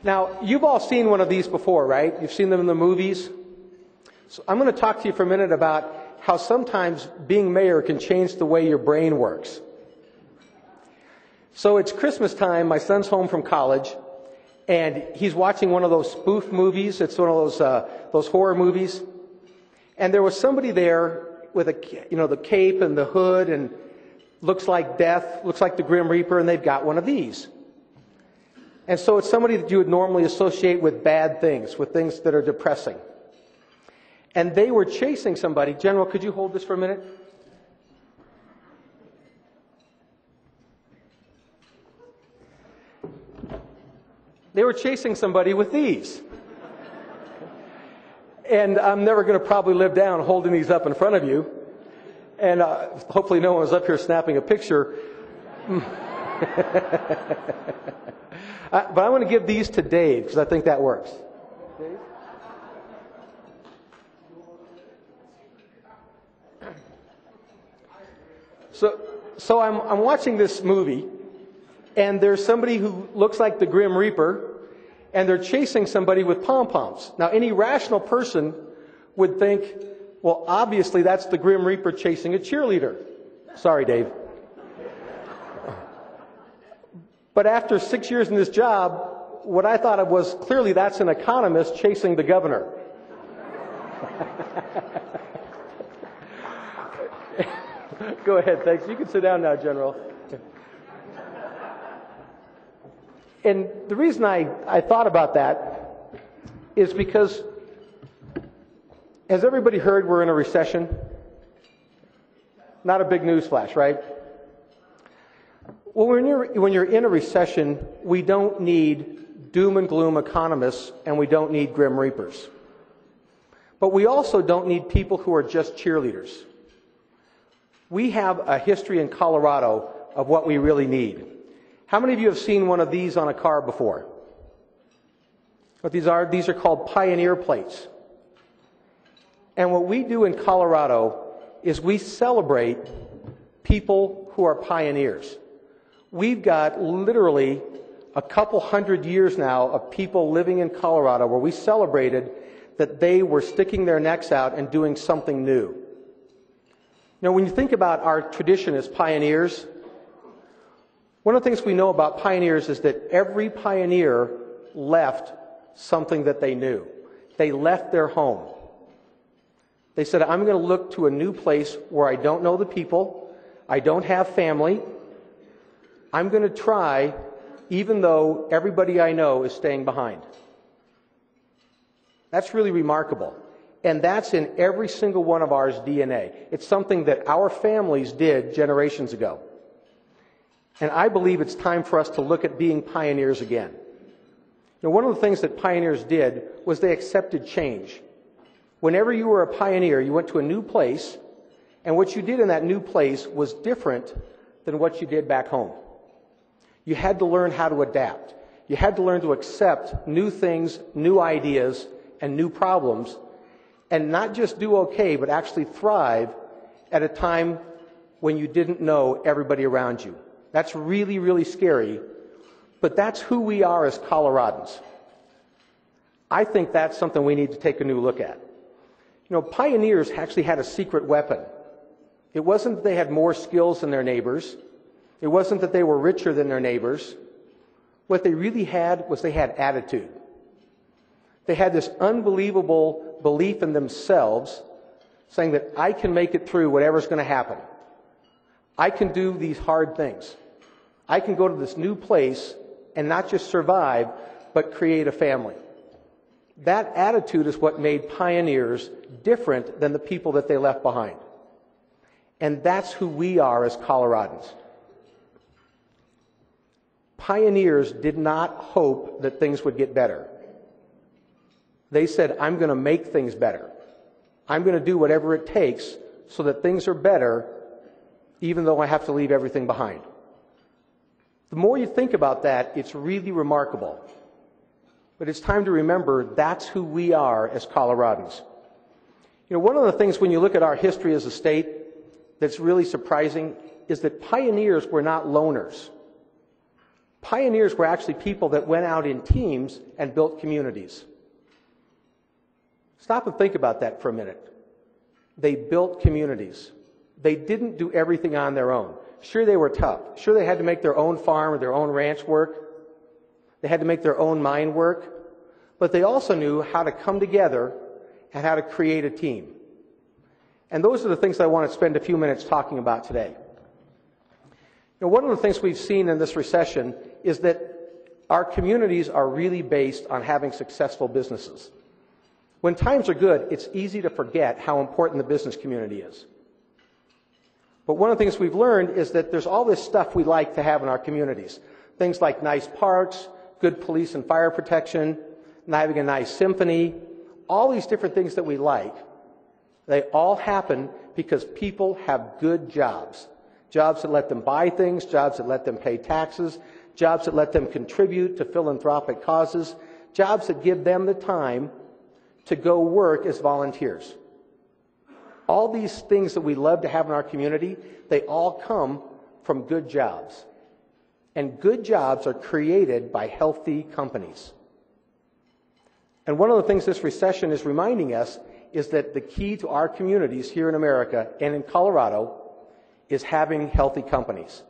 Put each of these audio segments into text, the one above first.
Now, you've all seen one of these before, right? You've seen them in the movies. So I'm going to talk to you for a minute about how sometimes being mayor can change the way your brain works. So it's Christmas time. My son's home from college, and he's watching one of those spoof movies. It's one of those horror movies. And there was somebody there with the cape and the hood, and looks like death, looks like the Grim Reaper, and they've got one of these. And so it's somebody that you would normally associate with bad things, with things that are depressing. And they were chasing somebody. General, could you hold this for a minute? They were chasing somebody with these. And I'm never going to probably live down holding these up in front of you. And hopefully no one was up here snapping a picture. But I want to give these to Dave, because I think that works. Dave? So I'm watching this movie, and there's somebody who looks like the Grim Reaper, and they're chasing somebody with pom-poms. Now, any rational person would think, well, obviously that's the Grim Reaper chasing a cheerleader. Sorry, Dave. But after 6 years in this job, what I thought of was clearly that's an economist chasing the governor. Go ahead, thanks. You can sit down now, General. And the reason I thought about that is because, has everybody heard we're in a recession? Not a big news flash, right? Well, when you're in a recession, we don't need doom and gloom economists, and we don't need Grim Reapers. But we also don't need people who are just cheerleaders. We have a history in Colorado of what we really need. How many of you have seen one of these on a car before? What these are called pioneer plates. And what we do in Colorado is we celebrate people who are pioneers. We've got literally a couple hundred years now of people living in Colorado where we celebrated that they were sticking their necks out and doing something new. Now, when you think about our tradition as pioneers, one of the things we know about pioneers is that every pioneer left something that they knew. They left their home. They said, I'm going to look to a new place where I don't know the people, I don't have family. I'm going to try, even though everybody I know is staying behind. That's really remarkable. And that's in every single one of ours DNA. It's something that our families did generations ago. And I believe it's time for us to look at being pioneers again. Now, one of the things that pioneers did was they accepted change. Whenever you were a pioneer, you went to a new place, and what you did in that new place was different than what you did back home. You had to learn how to adapt. You had to learn to accept new things, new ideas, and new problems, and not just do okay, but actually thrive at a time when you didn't know everybody around you. That's really, really scary, but that's who we are as Coloradans. I think that's something we need to take a new look at. You know, pioneers actually had a secret weapon. It wasn't that they had more skills than their neighbors. It wasn't that they were richer than their neighbors. What they really had was they had attitude. They had this unbelievable belief in themselves, saying that I can make it through whatever's going to happen. I can do these hard things. I can go to this new place and not just survive, but create a family. That attitude is what made pioneers different than the people that they left behind. And that's who we are as Coloradans. Pioneers did not hope that things would get better. They said, I'm going to make things better. I'm going to do whatever it takes so that things are better, even though I have to leave everything behind. The more you think about that, it's really remarkable. But it's time to remember that's who we are as Coloradans. You know, one of the things when you look at our history as a state that's really surprising is that pioneers were not loners. Pioneers were actually people that went out in teams and built communities. Stop and think about that for a minute. They built communities. They didn't do everything on their own. Sure, they were tough. Sure, they had to make their own farm or their own ranch work. They had to make their own mine work. But they also knew how to come together and how to create a team. And those are the things I want to spend a few minutes talking about today. One of the things we've seen in this recession is that our communities are really based on having successful businesses. When times are good, it's easy to forget how important the business community is. But one of the things we've learned is that there's all this stuff we like to have in our communities. Things like nice parks, good police and fire protection, having a nice symphony, all these different things that we like. They all happen because people have good jobs. Jobs that let them buy things, jobs that let them pay taxes, jobs that let them contribute to philanthropic causes, jobs that give them the time to go work as volunteers. All these things that we love to have in our community, they all come from good jobs. And good jobs are created by healthy companies. And one of the things this recession is reminding us is that the key to our communities here in America and in Colorado is having healthy companies.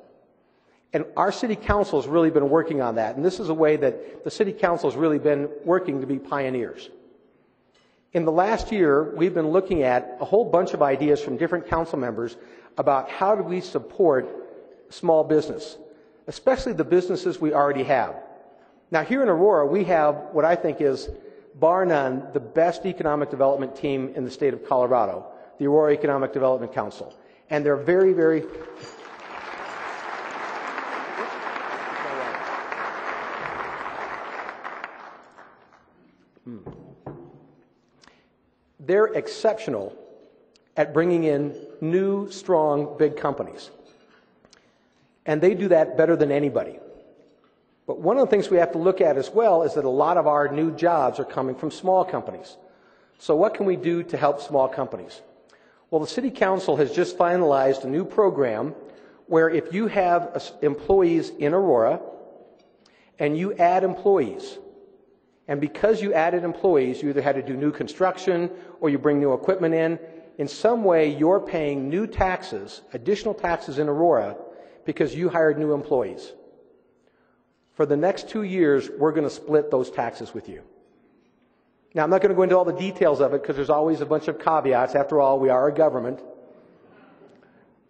And our city council has really been working on that. And this is a way that the city council has really been working to be pioneers. In the last year, we've been looking at a whole bunch of ideas from different council members about how do we support small business, especially the businesses we already have. Now, here in Aurora, we have what I think is, bar none, the best economic development team in the state of Colorado, the Aurora Economic Development Council. And they're very, very... They're exceptional at bringing in new, strong, big companies. And they do that better than anybody. But one of the things we have to look at as well is that a lot of our new jobs are coming from small companies. So what can we do to help small companies? Well, the City Council has just finalized a new program where if you have employees in Aurora and you add employees, and because you added employees, you either had to do new construction or you bring new equipment in some way you're paying new taxes, additional taxes in Aurora because you hired new employees. For the next 2 years, we're going to split those taxes with you. Now, I'm not going to go into all the details of it because there's always a bunch of caveats. After all, we are a government.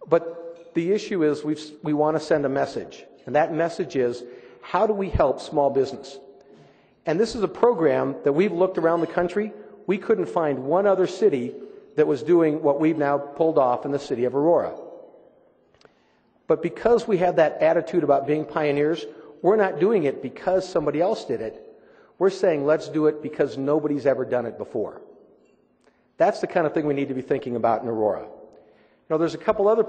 But the issue is we want to send a message. And that message is, how do we help small business? And this is a program that we've looked around the country. We couldn't find one other city that was doing what we've now pulled off in the city of Aurora. But because we have that attitude about being pioneers, we're not doing it because somebody else did it. We're saying let's do it because nobody's ever done it before. That's the kind of thing we need to be thinking about in Aurora. There's a couple other